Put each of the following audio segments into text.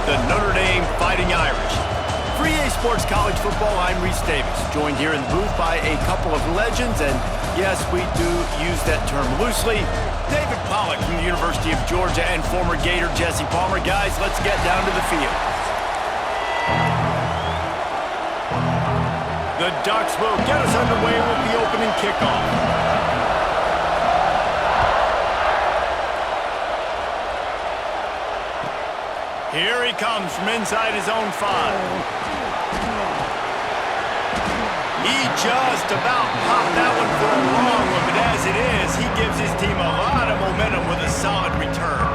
the Notre Dame Fighting Irish. For EA Sports College Football, I'm Reese Davis, joined here in the booth by a couple of legends, and yes, we do use that term loosely. David Pollack from the University of Georgia and former Gator Jesse Palmer. Guys, let's get down to the field. The Ducks will get us underway with the opening kickoff. Here he comes from inside his own 5. He just about popped that one for a long one, but as it is, he gives his team a lot of momentum with a solid return.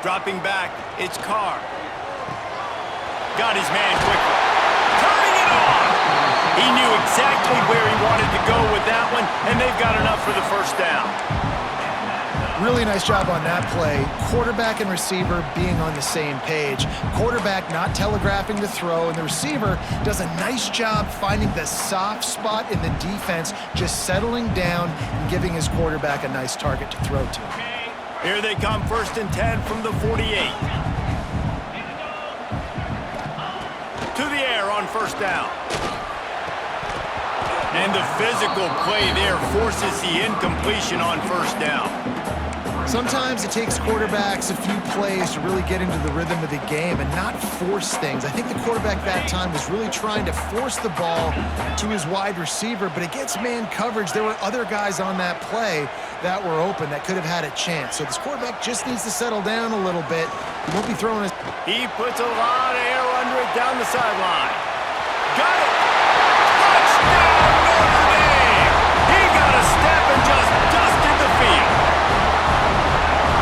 Dropping back, it's Carr. Got his man quickly. Turning it on! He knew exactly where he wanted to go with that one, and they've got enough for the first down. Really nice job on that play. Quarterback and receiver being on the same page. Quarterback not telegraphing the throw, and the receiver does a nice job finding the soft spot in the defense, just settling down and giving his quarterback a nice target to throw to. Here they come, 1st and 10 from the 48. To the air on 1st down. And the physical play there forces the incompletion on 1st down. Sometimes it takes quarterbacks a few plays to really get into the rhythm of the game and not force things. I think the quarterback that time was really trying to force the ball to his wide receiver, but against man coverage, there were other guys on that play that were open that could have had a chance. So this quarterback just needs to settle down a little bit. He won't be throwing his... He puts a lot of air under it down the sideline. Got it! Touchdown, Notre Dame! He got a step and just dusted the field.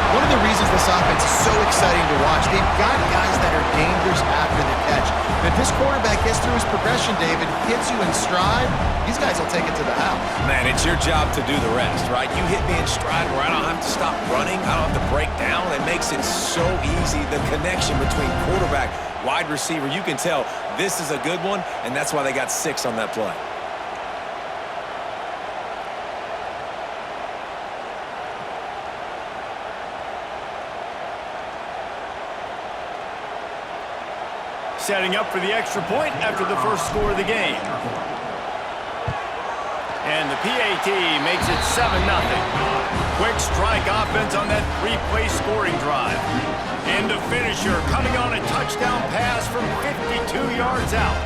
One of the reasons this offense is so exciting to watch, they've got guys that are dangerous after the catch. If this quarterback gets through his progression, David, hits you in stride, these guys will take it to the house. Man, it's your job to do the rest, right? You hit me in stride where I don't have to stop running, I don't have to break down. It makes it so easy, the connection between quarterback, wide receiver. You can tell this is a good one, and that's why they got 6 on that play. Setting up for the extra point after the first score of the game. And the PAT makes it 7-0. Quick strike offense on that 3-play scoring drive. And the finisher coming on a touchdown pass from 52 yards out.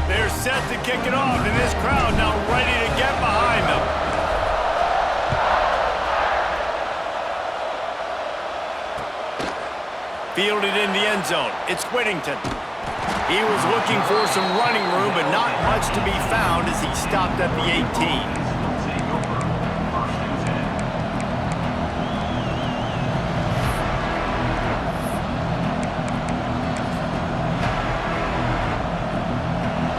They're set to kick it off, and this crowd now ready to get behind them. Fielded in the end zone. It's Whittington. He was looking for some running room, but not much to be found as he stopped at the 18.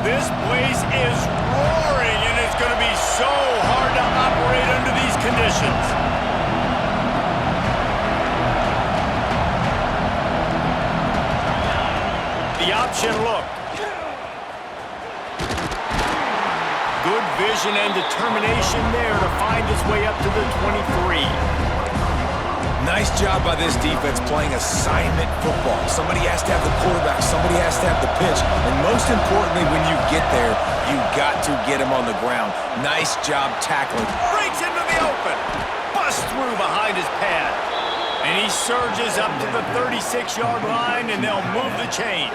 This place is roaring, and it's going to be so hard to operate under these conditions. The option look. Good vision and determination there to find his way up to the 23. Nice job by this defense playing assignment football. Somebody has to have the quarterback, somebody has to have the pitch, and most importantly, when you get there, you got to get him on the ground. Nice job tackling. Breaks into the open. Busts through behind his pad. And he surges up to the 36-yard line, and they'll move the chains.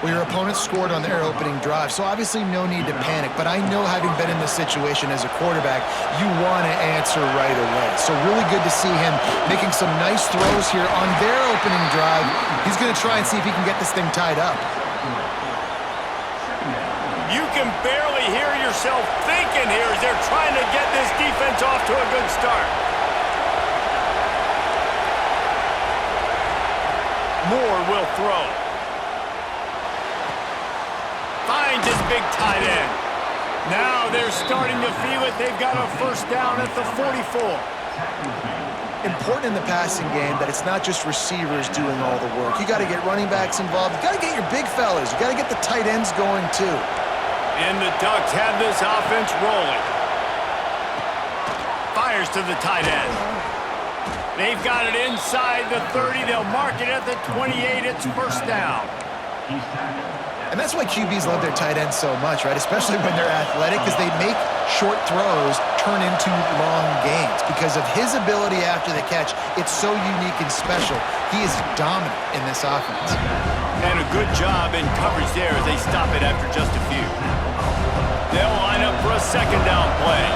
Well, your opponent scored on their opening drive, so obviously no need to panic. But I know, having been in this situation as a quarterback, you want to answer right away. So really good to see him making some nice throws here on their opening drive. He's going to try and see if he can get this thing tied up. You can barely hear yourself thinking here as they're trying to get this defense off to a good start. Moore will He'll throw. Finds his big tight end. Now they're starting to feel it. They've got a first down at the 44. Important in the passing game that it's not just receivers doing all the work. You got to get running backs involved. You got to get your big fellas. You got to get the tight ends going too. And the Ducks have this offense rolling. Fires to the tight end. They've got it inside the 30. They'll mark it at the 28. It's first down. And that's why QBs love their tight ends so much, right? Especially when they're athletic, because they make short throws turn into long gains. Because of his ability after the catch, it's so unique and special. He is dominant in this offense. And a good job in coverage there as they stop it after just a few. They'll line up for a second down play.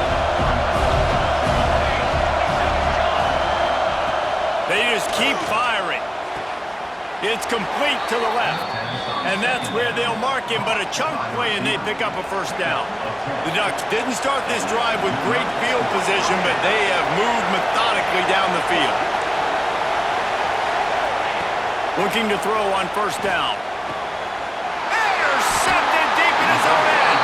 They just keep firing. It's complete to the left. And that's where they'll mark him, but a chunk play, and they pick up a first down. The Ducks didn't start this drive with great field position, but they have moved methodically down the field. Looking to throw on first down. Intercepted deep in his own end.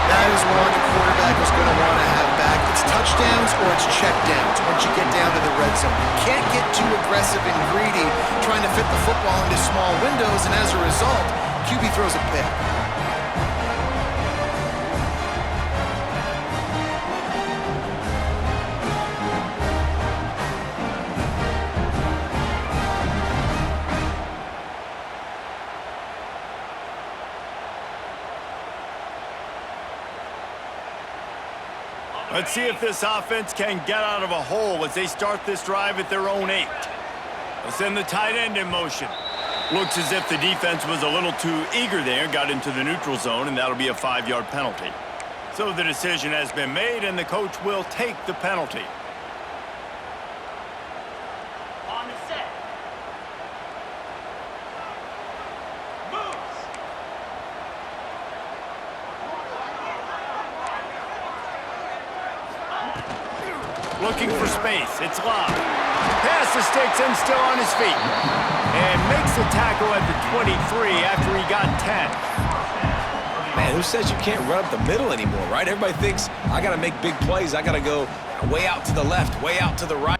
That is one the quarterback is going to want to have back. It's touchdowns or it's checkdowns once you get down to the red zone. You can't get too aggressive and greedy trying to fit the football into small windows, and as a result, QB throws a pick. Let's see if this offense can get out of a hole as they start this drive at their own 8. They'll send the tight end in motion. Looks as if the defense was a little too eager there, got into the neutral zone, and that'll be a 5-yard penalty. So the decision has been made, and the coach will take the penalty. On the set. Moves. Looking for space. It's Love. Pass the sticks and still on his feet. And makes the tackle at the 23 after he got 10. Man, who says you can't run up the middle anymore, right? Everybody thinks, I got to make big plays. I got to go way out to the left, way out to the right.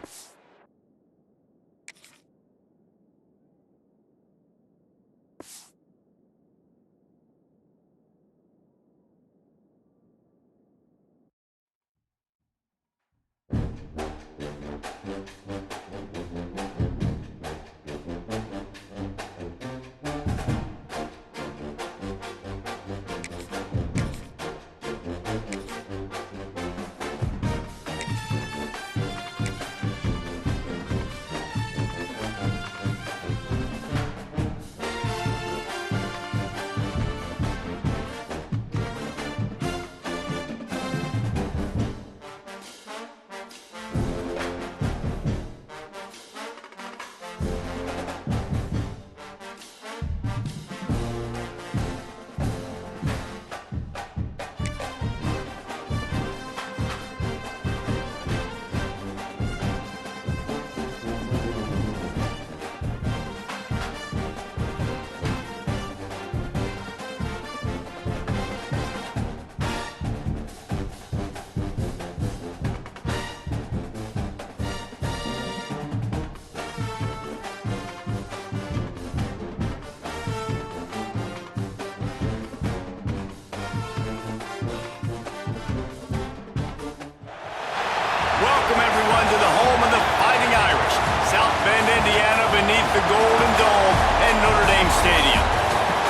Welcome, everyone, to the home of the Fighting Irish. South Bend, Indiana, beneath the Golden Dome and Notre Dame Stadium.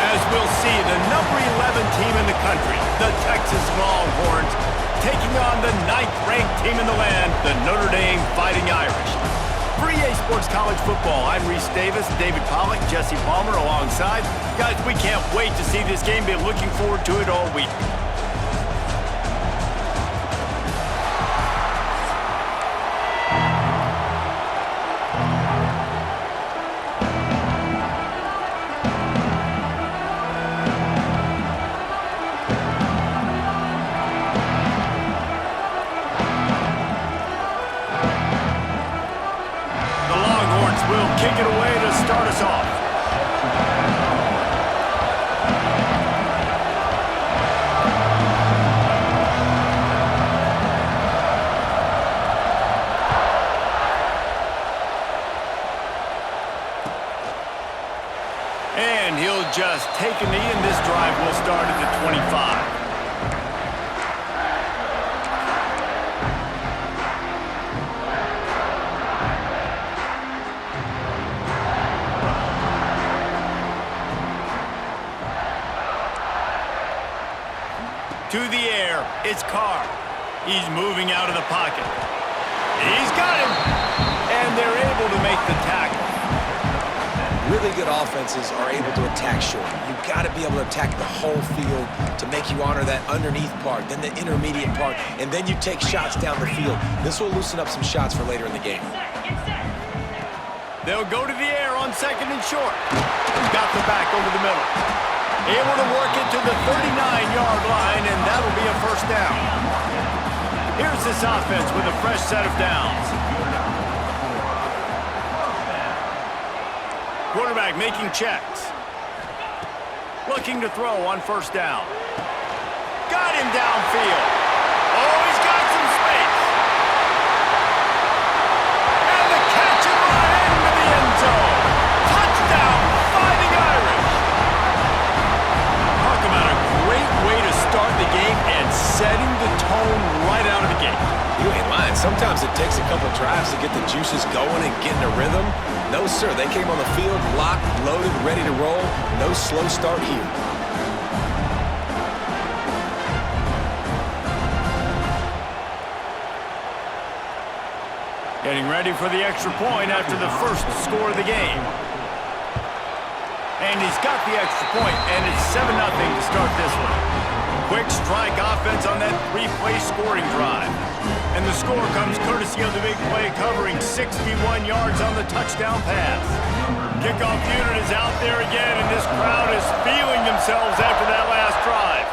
As we'll see, the number 11 team in the country, the Texas Longhorns, taking on the 9th-ranked team in the land, the Notre Dame Fighting Irish. For EA Sports College Football, I'm Reese Davis, David Pollack, Jesse Palmer alongside. Guys, we can't wait to see this game. Been looking forward to it all week. Will kick it away to start us off. will just take a knee, and this drive will start at the 25. To the air, it's Carr. He's moving out of the pocket. He's got him, and they're able to make the tackle. Really good offenses are able to attack short. You've got to be able to attack the whole field to make you honor that underneath part, then the intermediate part, and then you take shots down the field. This will loosen up some shots for later in the game. They'll go to the air on second and short. Got the back over the middle. Able to work it to the 39-yard line, and that'll be a first down. Here's this offense with a fresh set of downs. Quarterback making checks. Looking to throw on first down. Got him downfield. Oh, he's got some space. And the catch and run into the end zone. Touchdown, Fighting Irish. Talk about a great way to start the game and setting the tone right out of the gate. You ain't lying. Sometimes it takes a couple drives to get the juices going and get in a rhythm. No, sir. They came on the field, locked, loaded, ready to roll. No slow start here. Getting ready for the extra point after the first score of the game. And he's got the extra point, and it's 7-0 to start this one. Quick strike offense on that three-play scoring drive. And the score comes courtesy of the big play covering 61 yards on the touchdown pass. Kickoff unit is out there again, and this crowd is feeling themselves after that last drive.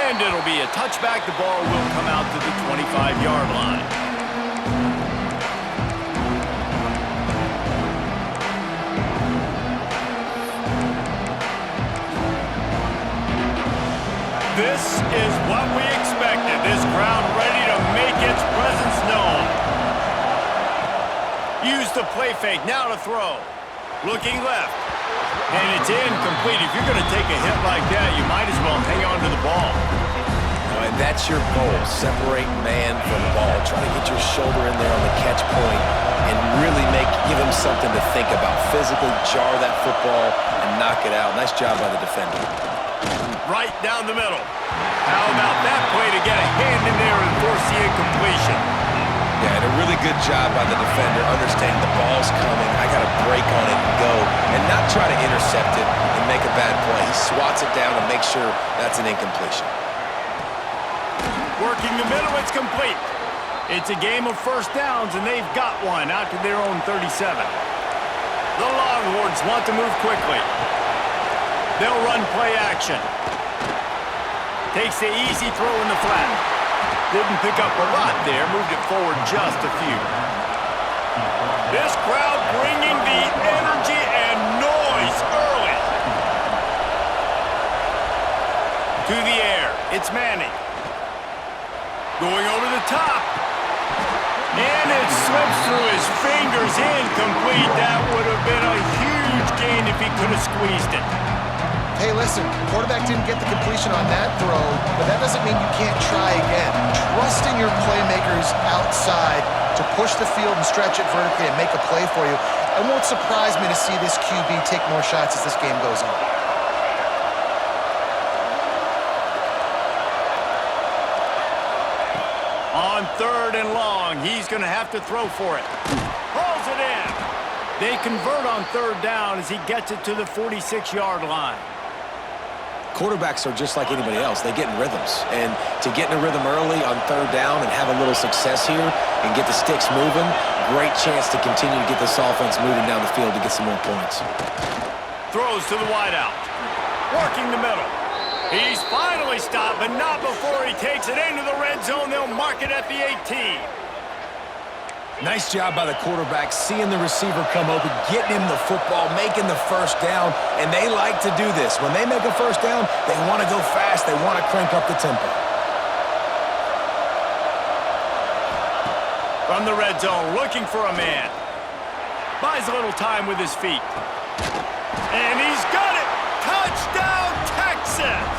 And it'll be a touchback. The ball will come out to the 25-yard line. This is what we expected. This crowd ready to make its presence known. Use the play fake, now to throw. Looking left. And it's incomplete. If you're going to take a hit like that, you might as well hang on to the ball. And that's your goal. Separate man from ball. Try to get your shoulder in there on the catch point and really give him something to think about. Physically jar that football and knock it out. Nice job by the defender. Right down the middle. How about that play to get a hand in there and force the incompletion? Yeah, and a really good job by the defender, understanding the ball's coming. I got to break on it and go, and not try to intercept it and make a bad play. He swats it down and makes sure that's an incompletion. Working the middle, it's complete. It's a game of first downs, and they've got one out to their own 37. The Longhorns want to move quickly. They'll run play action. Takes the easy throw in the flat. Didn't pick up a lot there, moved it forward just a few. This crowd bringing the energy and noise early. To the air, it's Manning. Going over the top. And it slips through his fingers, incomplete. That would have been a huge gain if he could have squeezed it. Hey, listen, the quarterback didn't get the completion on that throw, but that doesn't mean you can't try again. Trusting your playmakers outside to push the field and stretch it vertically and make a play for you. It won't surprise me to see this QB take more shots as this game goes on. On third and long, he's going to have to throw for it. Pulls it in. They convert on third down as he gets it to the 46-yard line. Quarterbacks are just like anybody else. They get in rhythms. And to get in a rhythm early on third down and have a little success here and get the sticks moving, great chance to continue to get this offense moving down the field to get some more points. Throws to the wideout. Working the middle. He's finally stopped, but not before he takes it into the red zone. They'll mark it at the 18. Nice job by the quarterback, seeing the receiver come open, getting him the football, making the first down, and they like to do this. When they make a first down, they want to go fast. They want to crank up the tempo. From the red zone, looking for a man. Buys a little time with his feet. And he's got it! Touchdown, Texas!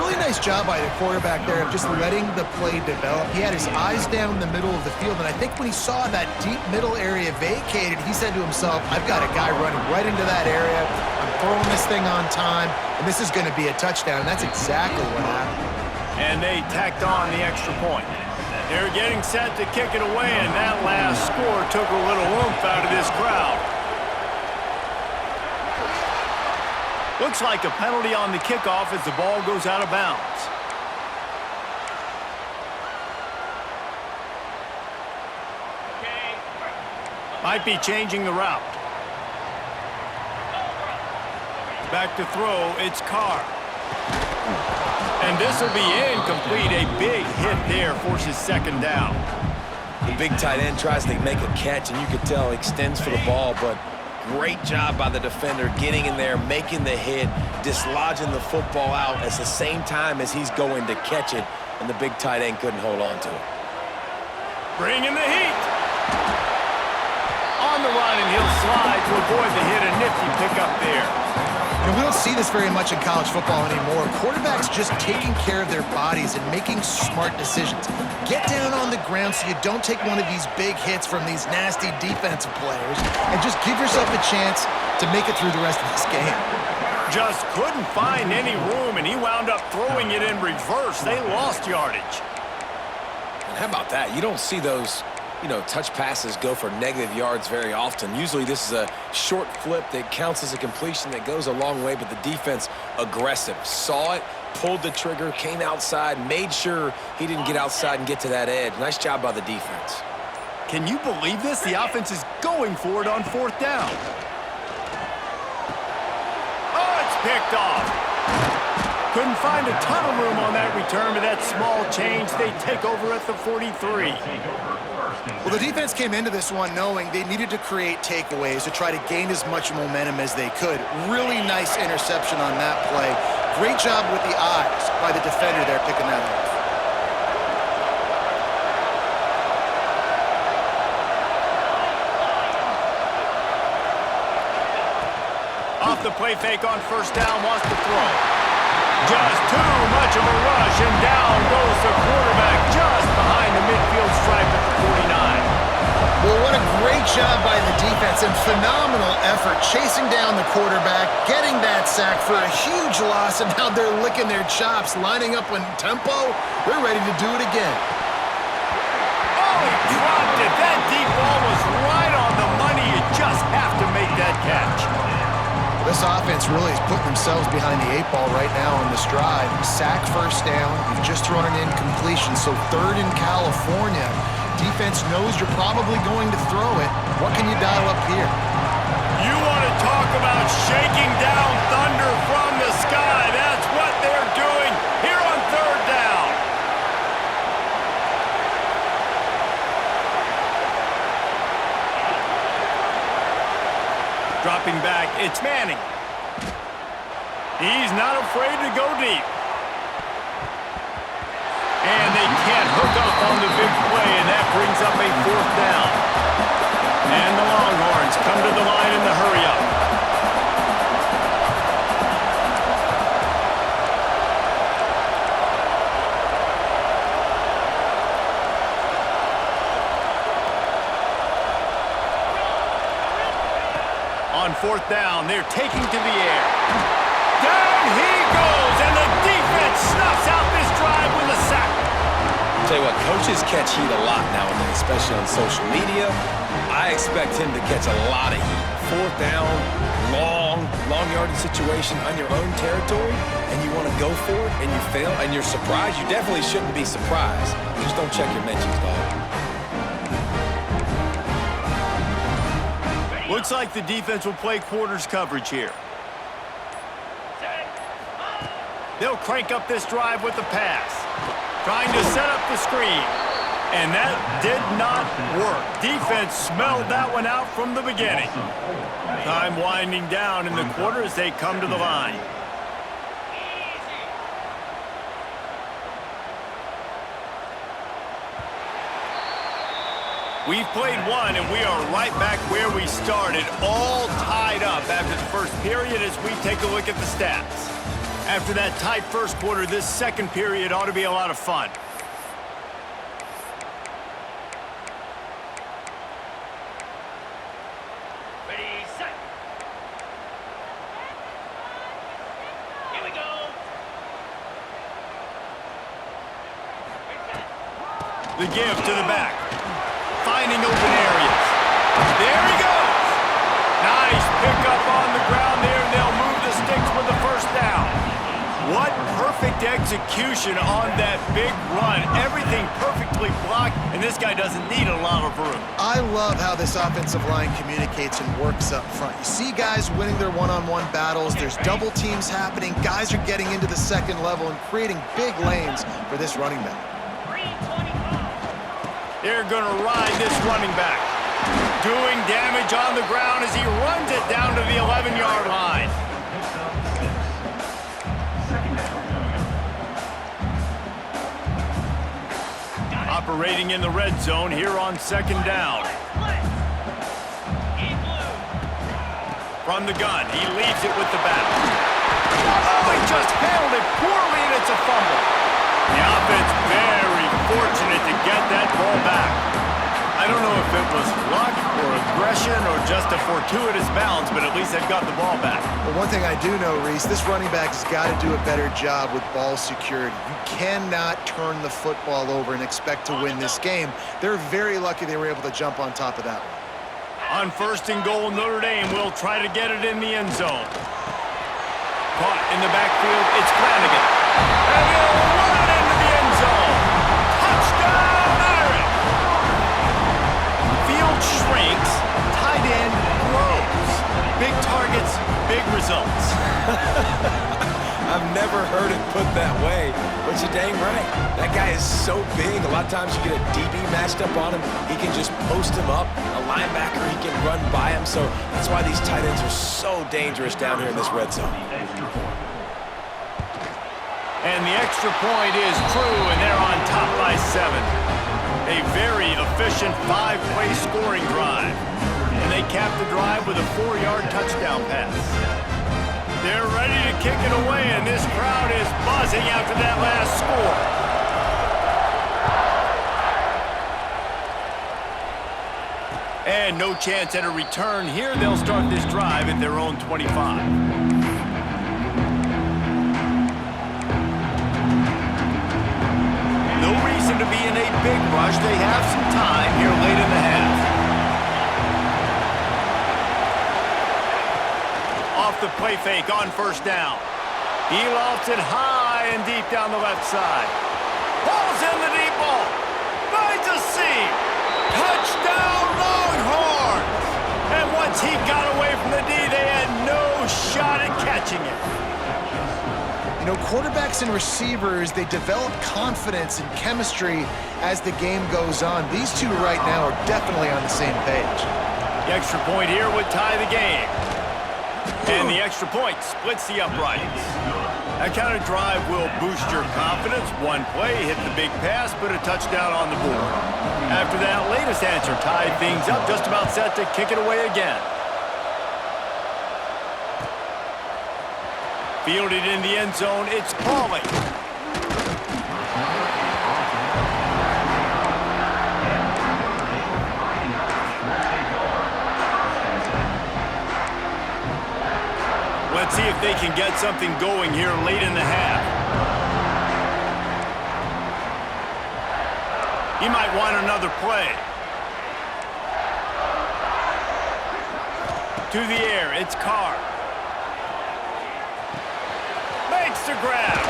Really nice job by the quarterback there of just letting the play develop. He had his eyes down the middle of the field, and I think when he saw that deep middle area vacated, he said to himself, I've got a guy running right into that area. I'm throwing this thing on time, and this is going to be a touchdown. And that's exactly what happened. And they tacked on the extra point. They're getting set to kick it away, and that last score took a little oomph out of this crowd. Looks like a penalty on the kickoff as the ball goes out of bounds. Might be changing the route. Back to throw, it's Carr. And this will be incomplete. A big hit there forces second down. The big tight end tries to make a catch, and you could tell extends for the ball, but great job by the defender getting in there, making the hit, dislodging the football out at the same time as he's going to catch it, and the big tight end couldn't hold on to it. Bringing the heat. On the run, and he'll slide to avoid the hit. A nifty pickup there. And we don't see this very much in college football anymore. Quarterbacks just taking care of their bodies and making smart decisions. Get down on the ground so you don't take one of these big hits from these nasty defensive players, and just give yourself a chance to make it through the rest of this game. Just couldn't find any room, and he wound up throwing it in reverse. They lost yardage. And how about that? You don't see those, touch passes go for negative yards very often. Usually this is a short flip that counts as a completion that goes a long way, but the defense aggressive. Saw it, pulled the trigger, came outside, made sure he didn't get outside and get to that edge. Nice job by the defense. Can you believe this? The offense is going for it on fourth down. Oh, it's picked off. Couldn't find a ton of room on that return, but that small change, they take over at the 43. Well, the defense came into this one knowing they needed to create takeaways to try to gain as much momentum as they could. Really nice interception on that play. Great job with the eyes by the defender there picking that off. Off the play fake on first down, wants to throw. Just too much of a rush, and down goes the quarterback just behind the midfield stripe at the 49. Well, what a great job by the defense and phenomenal effort chasing down the quarterback, getting that sack for a huge loss, and now they're licking their chops, lining up in tempo. They're ready to do it again. Oh, he dropped it. That deep ball was right on the money. You just have to make that catch. This offense really is putting themselves behind the 8 ball right now on this drive. Sack first down. You've just thrown an incompletion, so third in California. Defense knows you're probably going to throw it. What can you dial up here? You want to talk about shaking down thunder from the sky. That's what they're doing here on third down. Dropping back, it's Manning. He's not afraid to go deep. And they can't hook up on the big play, and that brings up a fourth down. And the Longhorns come to the line in the hurry-up. On fourth down, they're taking to the air. Down he goes, and the defense snuffs out this drive with a sack. Tell you what, coaches catch heat a lot nowadays, especially on social media. I expect him to catch a lot of heat. Fourth down, long yardage situation on your own territory, and you want to go for it, and you fail, and you're surprised. You definitely shouldn't be surprised. Just don't check your mentions, dog. Looks like the defense will play quarters coverage here. They'll crank up this drive with the pass. Trying to set up the screen. And that did not work. Defense smelled that one out from the beginning. Time winding down in the quarter as they come to the line. We've played one, and we are right back where we started, all tied up after the first period as we take a look at the stats. After that tight first quarter, this second period ought to be a lot of fun. Ready, set. Here we go. The give to the back. Finding open areas. There he goes. Nice pickup on the ground there, and they'll move the sticks with the first down. What perfect execution on that big run. Everything perfectly blocked, and this guy doesn't need a lot of room. I love how this offensive line communicates and works up front. You see guys winning their one-on-one battles. There's double teams happening. Guys are getting into the second level and creating big lanes for this running back. 325. They're going to ride this running back. Doing damage on the ground as he runs it down to the 11-yard line. Operating in the red zone here on second down. From the gun, he leaves it with the back. Oh, he just handled it poorly, and it's a fumble. The offense very fortunate to get that ball back. I don't know if it was luck or aggression or just a fortuitous bounce, but at least they've got the ball back. But one thing I do know, Reese, this running back's got to do a better job with ball security. You cannot turn the football over and expect to win this game. They're very lucky they were able to jump on top of that one. On first and goal, Notre Dame will try to get it in the end zone. Caught in the backfield, it's Flanagan. And he'll run it into the end zone. Touchdown, Irish! Field shrinks, tight end grows. Big targets, big results. I've never heard it put that way, but you're dang right. That guy is so big. A lot of times you get a DB matched up on him. He can just post him up. A linebacker, he can run by him. So that's why these tight ends are so dangerous down here in this red zone. And the extra point is true, and they're on top by 7. A very efficient 5-play scoring drive. And they cap the drive with a 4-yard touchdown pass. They're ready to kick it away, and this crowd is buzzing after that last score. And no chance at a return here. They'll start this drive at their own 25. No reason to be in a big rush. They have some time here late in the half. Off the play fake on first down. He lofts it high and deep down the left side. Pulls in the deep ball. Finds a seam. Touchdown Longhorns! And once he got away from the D, they had no shot at catching it. You know, quarterbacks and receivers, they develop confidence and chemistry as the game goes on. These two right now are definitely on the same page. The extra point here would tie the game. And the extra point splits the uprights. That kind of drive will boost your confidence. One play, hit the big pass, put a touchdown on the board. After that latest answer tied things up, just about set to kick it away again. Fielded in the end zone, it's Pauling. Let's see if they can get something going here late in the half. He might want another play. To the air, it's Carr. Makes the grab.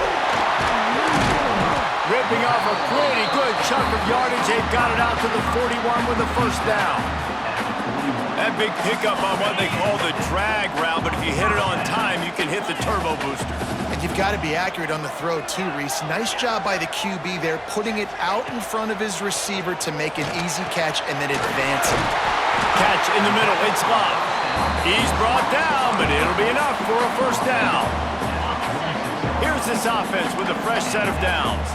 Ripping off a pretty good chunk of yardage. They've got it out to the 41 with the first down. That big pickup on what they call the drag route, but if you hit it on time, you can hit the turbo booster. And you've got to be accurate on the throw too, Reese. Nice job by the QB there, putting it out in front of his receiver to make an easy catch and then advancing. Catch in the middle, it's Love. He's brought down, but it'll be enough for a first down. Here's this offense with a fresh set of downs.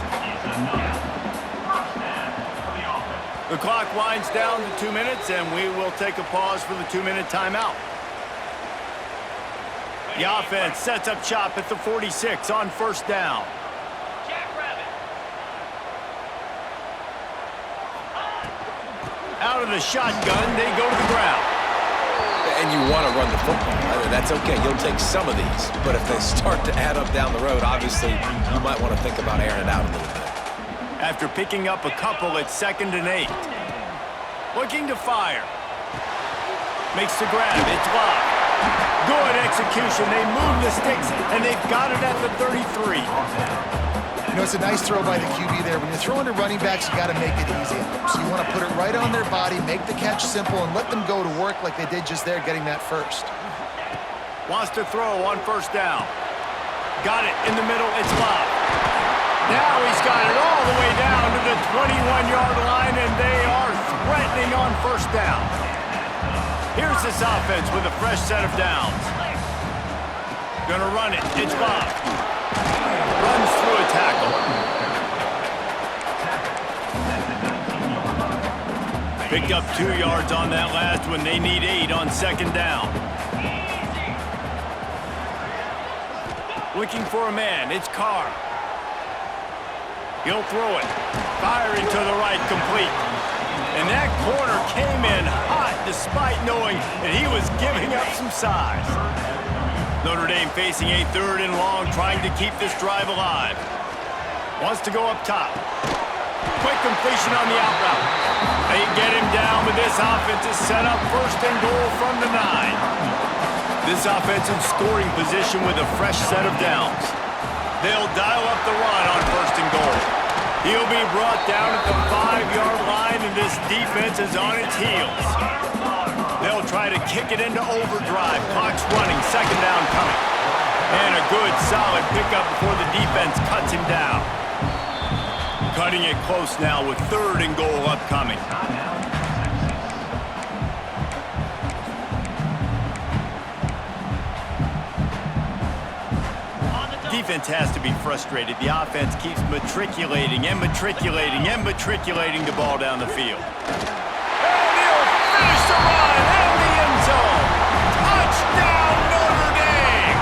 The clock winds down to 2 minutes, and we will take a pause for the 2-minute timeout. The offense sets up shop at the 46 on first down. Jackrabbit. Out of the shotgun, they go to the ground. And you want to run the football. That's okay. You'll take some of these. But if they start to add up down the road, obviously, you might want to think about airing it out a little bit. After picking up a couple, it's 2nd and 8. Looking to fire. Makes the grab. It's locked. Good execution. They move the sticks, and they've got it at the 33. You know, it's a nice throw by the QB there. When you're throwing to running backs, you got to make it easy. So you want to put it right on their body, make the catch simple, and let them go to work like they did just there, getting that first. Wants to throw on first down. Got it in the middle. It's locked. Now he's got it all the way down to the 21-yard line, and they are threatening on first down. Here's this offense with a fresh set of downs. Gonna run it. It's locked. Runs through a tackle. Picked up 2 yards on that last one. They need 8 on second down. Looking for a man. It's Carr. He'll throw it. Firing to the right, complete. And that corner came in hot despite knowing that he was giving up some size. Notre Dame facing a 3rd and long, trying to keep this drive alive. Wants to go up top. Quick completion on the out route. They get him down, but this offense is set up 1st and goal from the 9. This offense in scoring position with a fresh set of downs. They'll dial up the run on 1st and goal. He'll be brought down at the 5-yard line, and this defense is on its heels. They'll try to kick it into overdrive. Clock's running, 2nd down coming. And a good, solid pickup before the defense cuts him down. Cutting it close now with 3rd and goal upcoming. Defense has to be frustrated. The offense keeps matriculating and matriculating and matriculating the ball down the field. And he'll finish the run in the end zone. Touchdown, Notre Dame!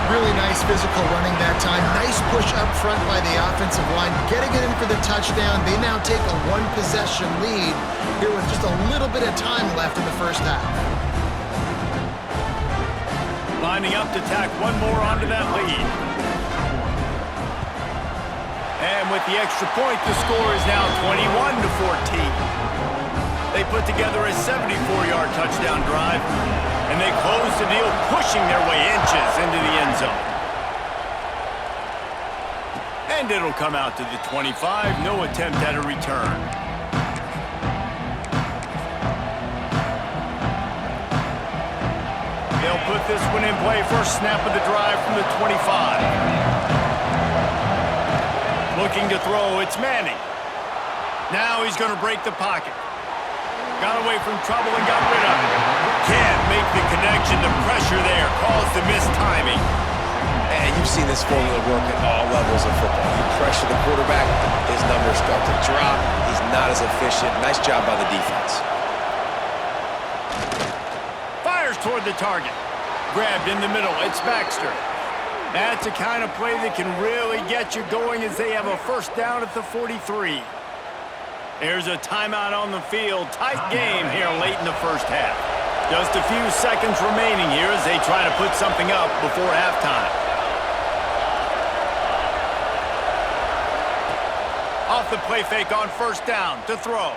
Really nice physical running that time. Nice push up front by the offensive line. Getting it in for the touchdown. They now take a 1-possession lead here with just a little bit of time left in the first half. Lining up to tack one more onto that lead. And with the extra point, the score is now 21-14. They put together a 74-yard touchdown drive, and they close the deal, pushing their way inches into the end zone. And it'll come out to the 25. No attempt at a return. They'll put this one in play. First snap of the drive from the 25. Looking to throw, it's Manning. Now he's going to break the pocket. Got away from trouble and got rid of it. Can't make the connection. The pressure there caused the missed timing. And you've seen this formula work at all levels of football. You pressure the quarterback, his numbers start to drop. He's not as efficient. Nice job by the defense. Toward the target. Grabbed in the middle. It's Baxter. That's the kind of play that can really get you going as they have a first down at the 43. There's a timeout on the field. Tight game here late in the first half. Just a few seconds remaining here as they try to put something up before halftime. Off the play fake on first down to throw.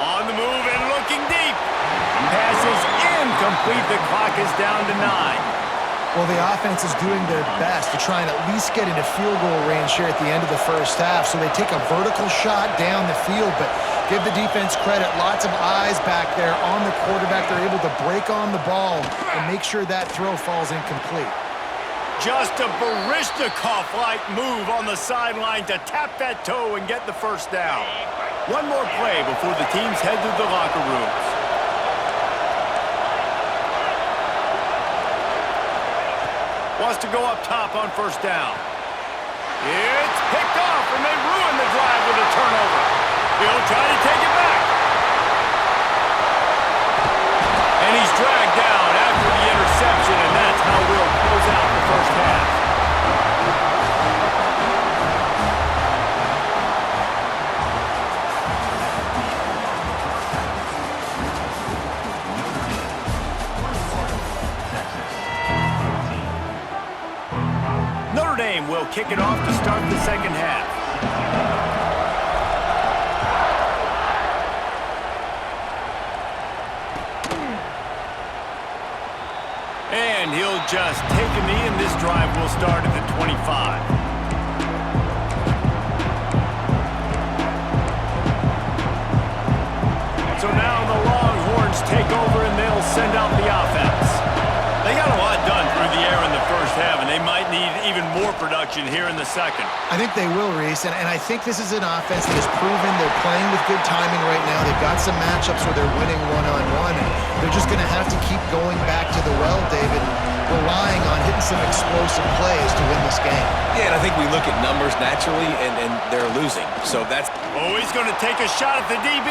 On the move and looking deep. Pass is incomplete. The clock is down to 9. Well, the offense is doing their best to try and at least get into field goal range here at the end of the first half. So they take a vertical shot down the field, but give the defense credit. Lots of eyes back there on the quarterback. They're able to break on the ball and make sure that throw falls incomplete. Just a Baryshnikov-like move on the sideline to tap that toe and get the first down. One more play before the teams head to the locker rooms. Wants to go up top on first down. It's picked off, and they ruin the drive with a turnover. He'll try to take it back. And he's dragged down after the interception, and that's how we'll close out the first half. Notre Dame will kick it off to start the second half. And he'll just take a knee, and this drive will start at the 25. So now the Longhorns take over, and they'll send out the offense. They got a lot done through the air in the first half, and they might need even more production here in the second. I think they will, Reese, and I think this is an offense that has proven they're playing with good timing right now. They've got some matchups where they're winning one-on-one, and they're just going to have to keep going back to the well, David, relying on hitting some explosive plays to win this game. Yeah, and I think we look at numbers naturally, and they're losing. So that's... Oh, he's going to take a shot at the DB.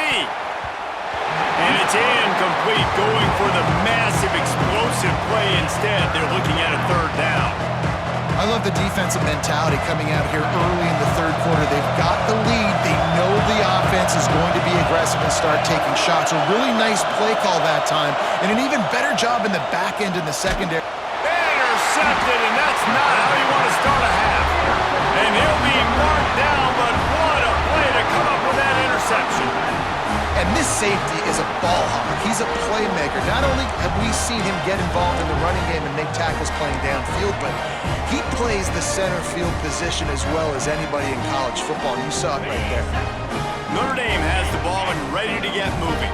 And it's incomplete, going for the massive explosive play instead. They're looking at a third down. I love the defensive mentality coming out here early in the third quarter. They've got the lead. They know the offense is going to be aggressive and start taking shots. A really nice play call that time, and an even better job in the back end in the secondary. Intercepted, and that's not how you want to start a half. And he'll be marked down, but what a play to come up with that interception. And this safety is a ball hawk. He's a playmaker. Not only have we seen him get involved in the running game and make tackles playing downfield, but he plays the center field position as well as anybody in college football. You saw it right there. Notre Dame has the ball and ready to get moving.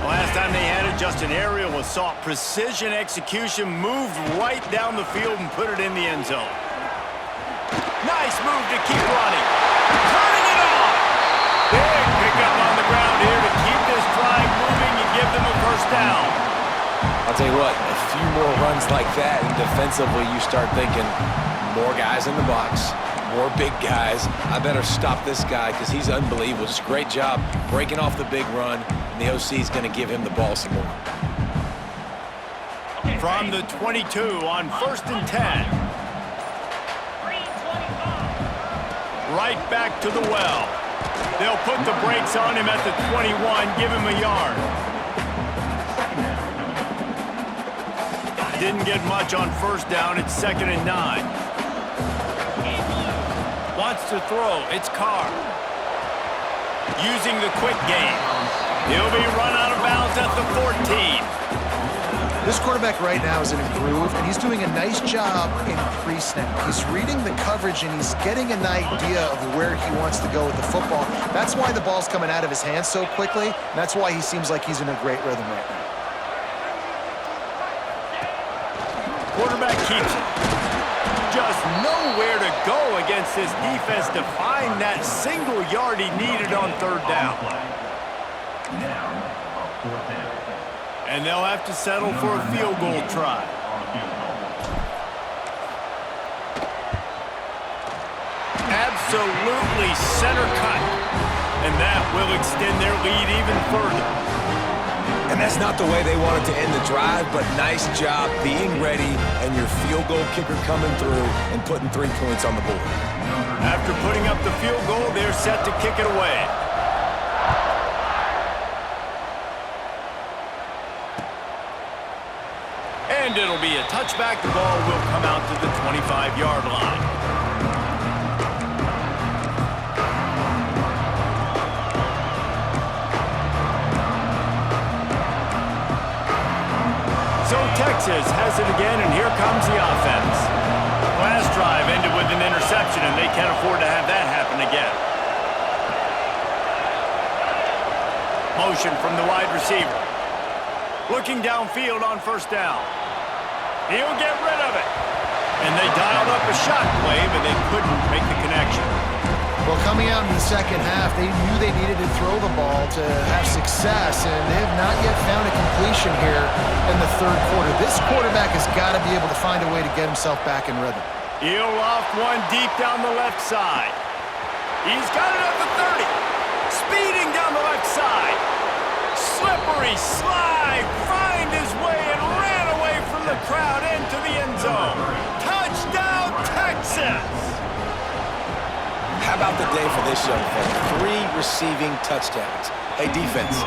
The last time they had it, just an aerial assault. Precision execution, moved right down the field and put it in the end zone. Nice move to keep running. Turning it on. Big pickup on the ground here to keep this drive moving and give them a first down. I'll tell you what, a few more runs like that, and defensively you start thinking more guys in the box, more big guys. I better stop this guy because he's unbelievable. Just a great job breaking off the big run, and the OC is going to give him the ball some more. From the 22 on 1st and 10. Right back to the well. They'll put the brakes on him at the 21, give him a yard. Didn't get much on first down. It's 2nd and 9. Wants to throw. It's Carr. Using the quick game. He'll be run out of bounds at the 14. This quarterback right now is in a groove, and he's doing a nice job in pre-snap. He's reading the coverage, and he's getting an idea of where he wants to go with the football. That's why the ball's coming out of his hands so quickly, and that's why he seems like he's in a great rhythm right now. Quarterback keeps it. Just nowhere to go against this defense to find that single yard he needed on third down. And they'll have to settle for a field goal try. Absolutely center cut. And that will extend their lead even further. And that's not the way they wanted to end the drive, but nice job being ready and your field goal kicker coming through and putting 3 points on the board. After putting up the field goal, they're set to kick it away. And it'll be a touchback. The ball will come out to the 25-yard line. So Texas has it again, and here comes the offense. Last drive ended with an interception, and they can't afford to have that happen again. Motion from the wide receiver. Looking downfield on first down. He'll get rid of it. And they dialed up a shot play, but they couldn't make the connection. Well, coming out in the second half, they knew they needed to throw the ball to have success, and they have not yet found a completion here in the third quarter. This quarterback has got to be able to find a way to get himself back in rhythm. He'll loft one deep down the left side. He's got it at the 30. speeding down the left side. Slippery slide, find his way and ran away from the crowd into the end zone. Touchdown, Texas! How about the day for this young fella? 3 receiving touchdowns. Hey, defense,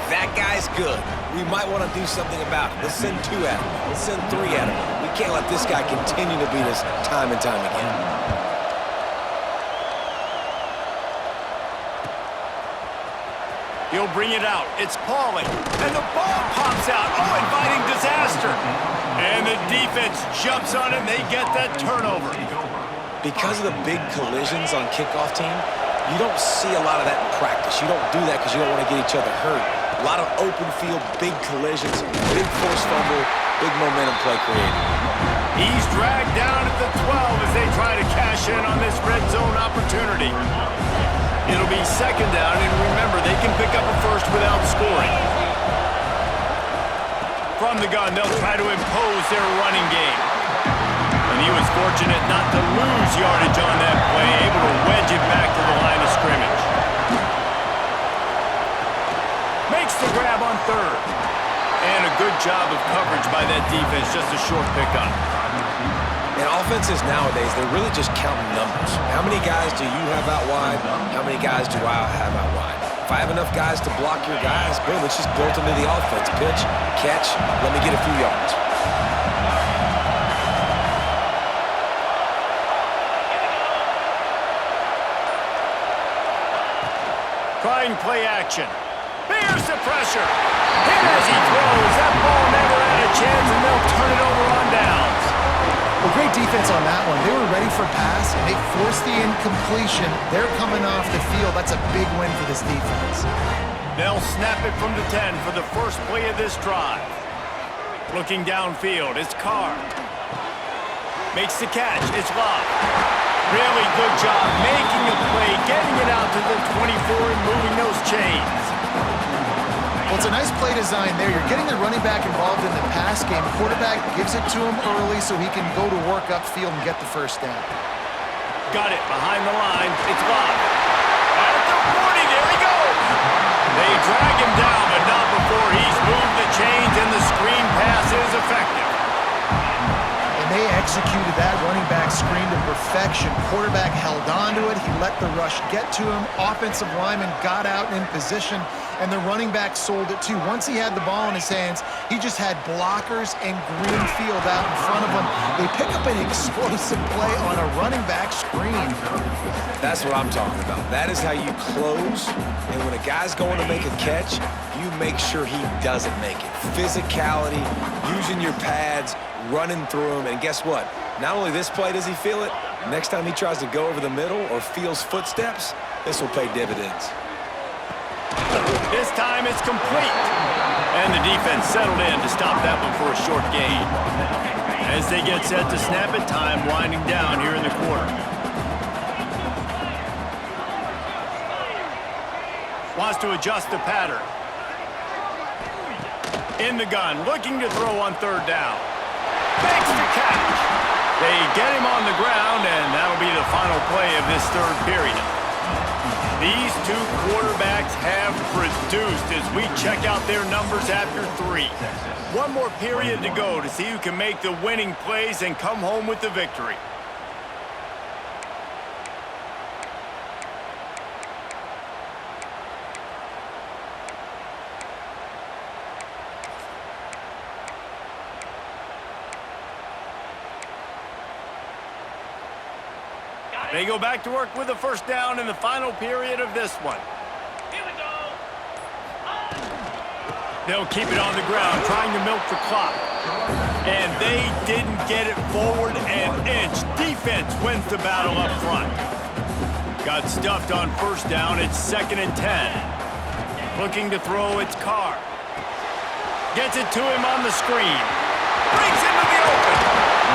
that guy's good. We might want to do something about it. Let's send 2 at him. Let's send 3 at him. We can't let this guy continue to beat us time and time again. He'll bring it out. It's Pauly. And the ball pops out. Oh, inviting disaster. And the defense jumps on it, and they get that turnover. Because of the big collisions on kickoff team, you don't see a lot of that in practice. You don't do that because you don't want to get each other hurt. A lot of open field, big collisions, big forced fumble, big momentum play created. He's dragged down at the 12 as they try to cash in on this red zone opportunity. It'll be second down, and remember, they can pick up a first without scoring. From the gun, they'll try to impose their running game. And he was fortunate not to lose yardage on that play, able to wedge it back to the line of scrimmage. Makes the grab on third. And a good job of coverage by that defense, just a short pickup. And offenses nowadays, they're really just counting numbers. How many guys do you have out wide? How many guys do I have out wide? If I have enough guys to block your guys, boom, it's just built into the offense. Pitch, catch, let me get a few yards. Trying play action. Bears the pressure. Hit as he throws. That ball never had a chance, and they'll turn it over on downs. Well, great defense on that one. They were ready for pass. They forced the incompletion. They're coming off the field. That's a big win for this defense. They'll snap it from the 10 for the first play of this drive. Looking downfield, it's Carr. Makes the catch. It's Love. Really good job making a play, getting it out to the 24 and moving those chains. Well, it's a nice play design there. You're getting the running back involved in the pass game. Quarterback gives it to him early so he can go to work upfield and get the first down. Got it behind the line. It's Love. At the 40, there he goes. They drag him down, but not before he's moved the chains and the screen pass is effective. And they executed that running back screen to perfection. Quarterback held on to it. He let the rush get to him. Offensive lineman got out in position, and the running back sold it too. Once he had the ball in his hands, he just had blockers and green field out in front of him. They pick up an explosive play on a running back screen. That's what I'm talking about. That is how you close, and when a guy's going to make a catch, you make sure he doesn't make it. Physicality, using your pads, running through him, and guess what? Not only this play does he feel it, next time he tries to go over the middle or feels footsteps, this will pay dividends. This time it's complete. And the defense settled in to stop that one for a short gain. As they get set to snap it, time winding down here in the quarter. Wants to adjust the pattern. In the gun, looking to throw on third down. Makes the catch. They get him on the ground, and that'll be the final play of this third period. These two quarterbacks have produced as we check out their numbers after 3. One more period to go to see who can make the winning plays and come home with the victory. They go back to work with a first down in the final period of this one. Here we go. They'll keep it on the ground, trying to milk the clock. And they didn't get it forward an inch. Defense wins the battle up front. Got stuffed on first down. It's 2nd and 10. Looking to throw, it's Carr. Gets it to him on the screen. Brings him to the open.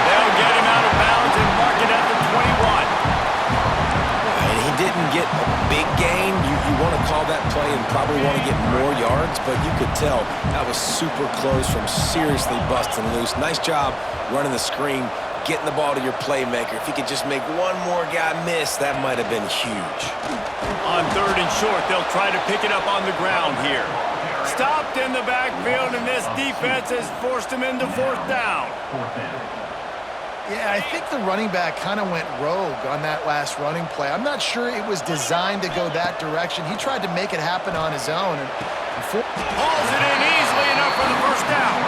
They'll get him out of bounds and mark it at the 21. He didn't get a big gain. You want to call that play and probably want to get more yards, but you could tell that was super close from seriously busting loose. Nice job running the screen, getting the ball to your playmaker. If you could just make one more guy miss, that might have been huge. On 3rd and short, they'll try to pick it up on the ground here. Stopped in the backfield, and this defense has forced him into 4th down. Yeah, I think the running back kind of went rogue on that last running play. I'm not sure it was designed to go that direction. He tried to make it happen on his own. And hauls it in easily enough for the 1st down.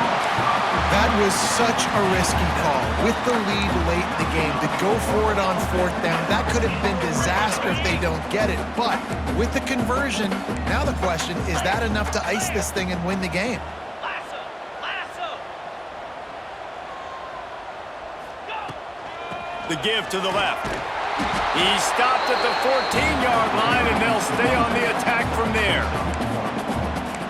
That was such a risky call. With the lead late in the game, to go for it on 4th down, that could have been disaster if they don't get it. But with the conversion, now the question, is that enough to ice this thing and win the game? The give to the left. He stopped at the 14-yard line, and they'll stay on the attack from there.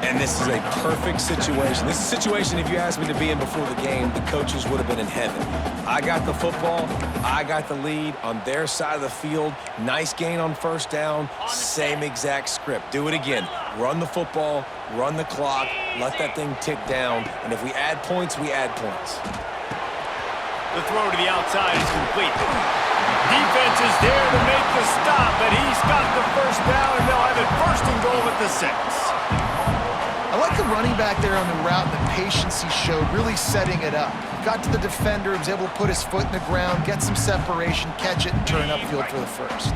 And this is a perfect situation. This is a situation, if you asked me to be in before the game, the coaches would have been in heaven. I got the football. I got the lead on their side of the field. Nice gain on 1st down. Same exact script. Do it again. Run the football, run the clock, let that thing tick down. And if we add points, we add points. The throw to the outside is complete. Defense is there to make the stop, but he's got the 1st down, and they'll have it 1st and goal at the 6. I like the running back there on the route and the patience he showed, really setting it up. Got to the defender, was able to put his foot in the ground, get some separation, catch it, and turn upfield for the 1st.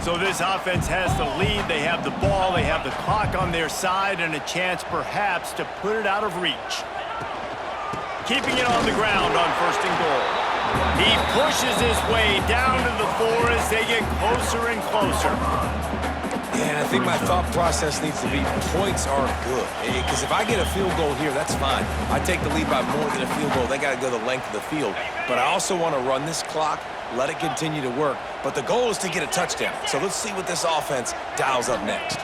So this offense has the lead. They have the ball, they have the clock on their side, and a chance perhaps to put it out of reach. Keeping it on the ground on 1st and goal. He pushes his way down to the 4 as they get closer and closer. Yeah, I think my thought process needs to be points are good. Because if I get a field goal here, that's fine. I take the lead by more than a field goal. They got to go the length of the field. But I also want to run this clock, let it continue to work. But the goal is to get a touchdown. So let's see what this offense dials up next.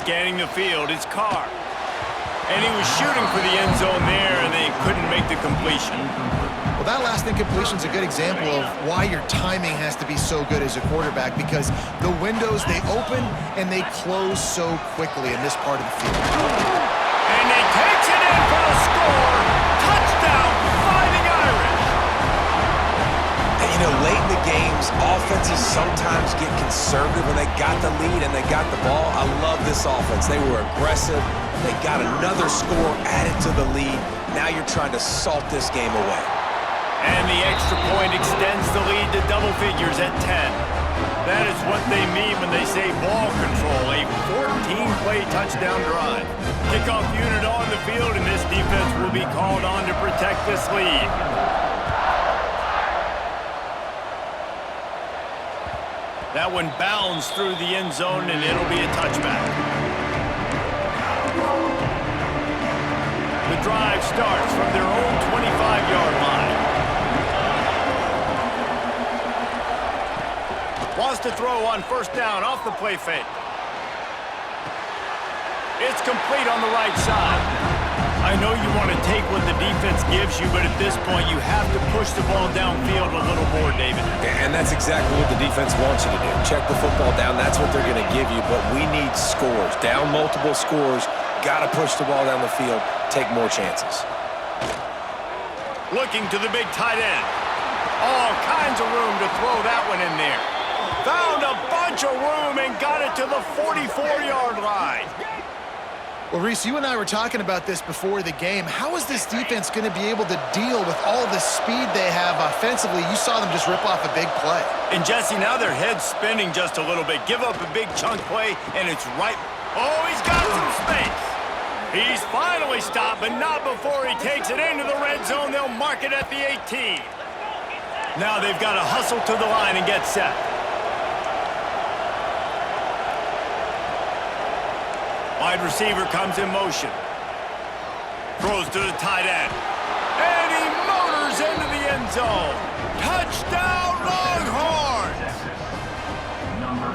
Scanning the field, it's Carr. And he was shooting for the end zone there, and they couldn't make the completion. Well, that last incompletion is a good example of why your timing has to be so good as a quarterback, because the windows, they open and they close so quickly in this part of the field. And he takes it in for the score. Touchdown, Fighting Irish. And you know, late in the games, offenses sometimes get conservative when they got the lead and they got the ball. I love this offense. They were aggressive. They got another score added to the lead. Now you're trying to salt this game away. And the extra point extends the lead to double figures at 10. That is what they mean when they say ball control, a 14-play touchdown drive. Kickoff unit on the field, and this defense will be called on to protect this lead. That one bounds through the end zone, and it'll be a touchback. The drive starts from their own 25-yard line. Wants to throw on 1st down off the play fake. It's complete on the right side. I know you want to take what the defense gives you, but at this point you have to push the ball downfield a little more, David. And that's exactly what the defense wants you to do. Check the football down. That's what they're going to give you, but we need scores. Down multiple scores. Got to push the ball down the field. Take more chances. Looking to the big tight end. All kinds of room to throw that one in there. Found a bunch of room and got it to the 44-yard line. Well, Reese, you and I were talking about this before the game. How is this defense going to be able to deal with all the speed they have offensively? You saw them just rip off a big play. And, Jesse, now their head's spinning just a little bit. Give up a big chunk play, and it's right. Oh, he's got some space. He's finally stopped, but not before he takes it into the red zone. They'll mark it at the 18. Now they've got to hustle to the line and get set. Wide receiver comes in motion. Throws to the tight end. And he motors into the end zone. Touchdown, Longhorns!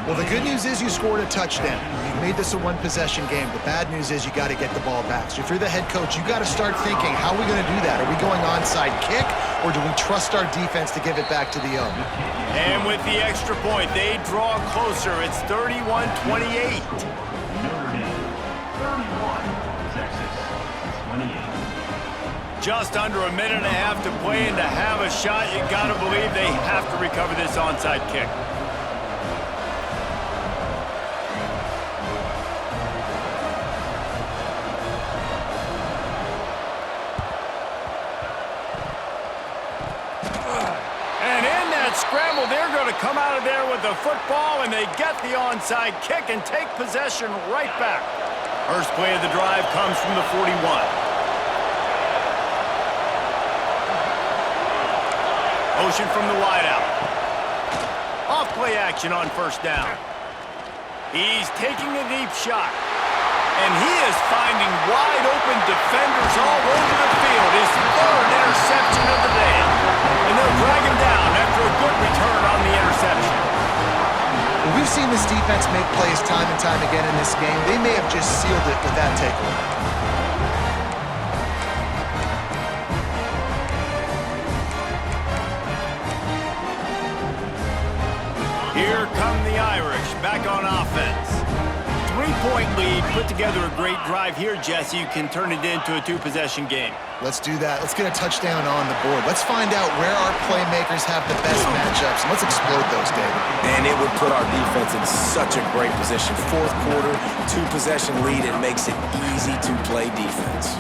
Well, the good news is you scored a touchdown. You've made this a one-possession game. The bad news is you got to get the ball back. So if you're the head coach, you got to start thinking, how are we going to do that? Are we going onside kick, or do we trust our defense to give it back to the O? And with the extra point, they draw closer. It's 31-28. Just under a minute and a half to play, and to have a shot, you got to believe they have to recover this onside kick. And in that scramble, they're going to come out of there with the football, and they get the onside kick and take possession right back. First play of the drive comes from the 41. Motion from the wideout. Off play action on first down. He's taking a deep shot. And he is finding wide open defenders all over the field. His third interception of the day. And they'll drag him down after a good return on the interception. Well, we've seen this defense make plays time and time again in this game. They may have just sealed it with that takeaway. Here come the Irish, back on offense. 3-point lead, put together a great drive here, Jesse. You can turn it into a two-possession game. Let's do that. Let's get a touchdown on the board. Let's find out where our playmakers have the best matchups, and let's exploit those, David. And it would put our defense in such a great position. Fourth quarter, two-possession lead, and makes it easy to play defense.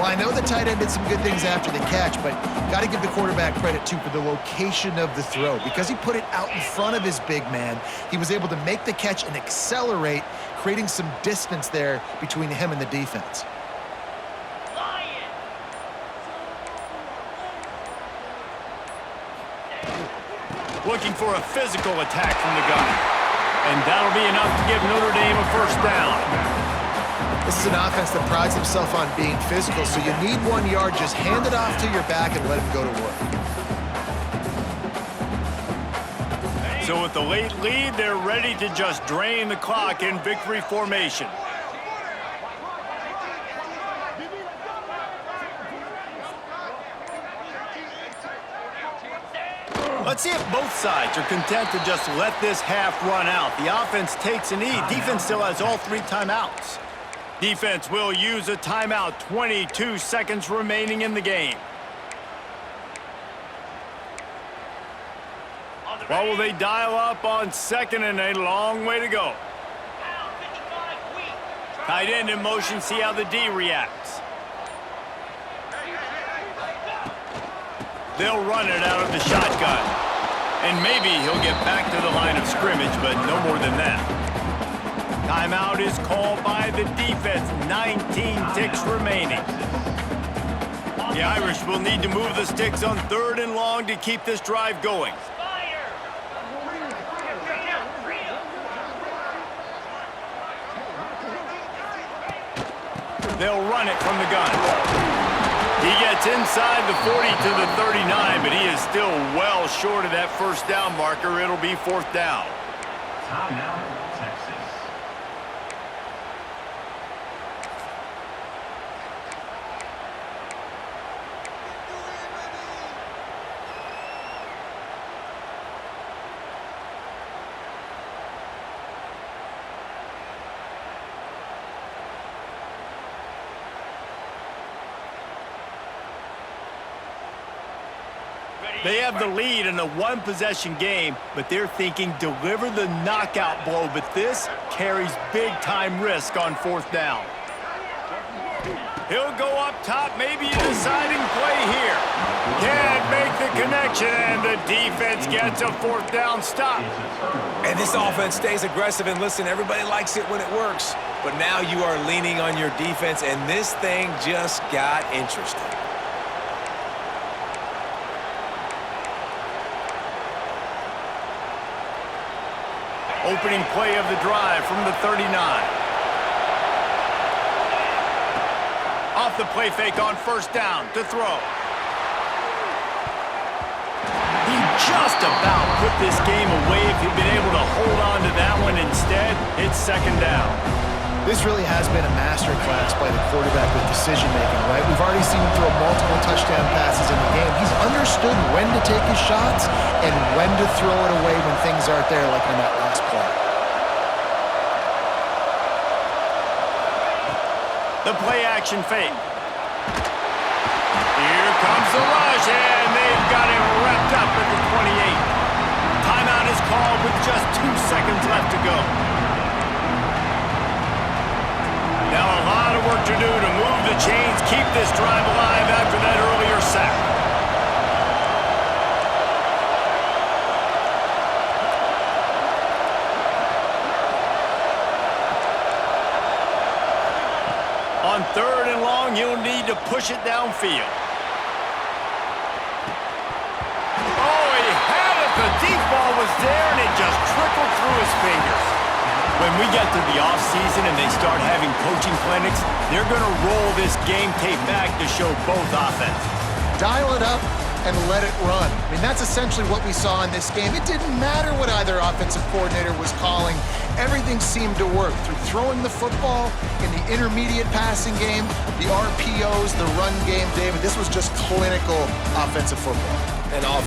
Well, I know the tight end did some good things after the catch, but got to give the quarterback credit, too, for the location of the throw. Because he put it out in front of his big man, he was able to make the catch and accelerate, creating some distance there between him and the defense. Looking for a physical attack from the gun. And that'll be enough to give Notre Dame a first down. This is an offense that prides himself on being physical, so you need 1 yard. Just hand it off to your back and let him go to work. So with the late lead, they're ready to just drain the clock in victory formation. Let's see if both sides are content to just let this half run out. The offense takes a knee. Defense still has all 3 timeouts. Defense will use a timeout. 22 seconds remaining in the game. Well, will they dial up on second and a long way to go? Tight end in motion, see how the D reacts. They'll run it out of the shotgun. And maybe he'll get back to the line of scrimmage, but no more than that. Timeout is called by the defense. 19 ticks remaining. The Irish will need to move the sticks on 3rd and long to keep this drive going. They'll run it from the gun. He gets inside the 40 to the 39, but he is still well short of that first down marker. It'll be 4th down. Timeout, Texas. They have the lead in a one-possession game, but they're thinking deliver the knockout blow, but this carries big-time risk on 4th down. He'll go up top, maybe a deciding play here. Can't make the connection, and the defense gets a 4th down stop. And this offense stays aggressive, and listen, everybody likes it when it works. But now you are leaning on your defense, and this thing just got interesting. Opening play of the drive from the 39. Off the play fake on first down to throw. He just about put this game away if he'd been able to hold on to that one. Instead, it's 2nd down. This really has been a masterclass by the quarterback with decision-making, right? We've already seen him throw multiple touchdown passes in the game. He's understood when to take his shots and when to throw it away when things aren't there, like on that last play. The play action fake. comes the rush, and they've got him wrapped up at the 28. Timeout is called with just 2 seconds left to go. Now a lot of work to do to move the chains, keep this drive alive after that earlier sack. On 3rd and long, you'll need to push it downfield. Oh, he had it. The deep ball was there, and it just trickled through his fingers. When we get to the offseason and they start having coaching clinics, they're going to roll this game tape back to show both offenses. Dial it up and let it run. I mean, that's essentially what we saw in this game. It didn't matter what either offensive coordinator was calling. Everything seemed to work through throwing the football in the intermediate passing game, the RPOs, the run game, David. This was just clinical offensive football. And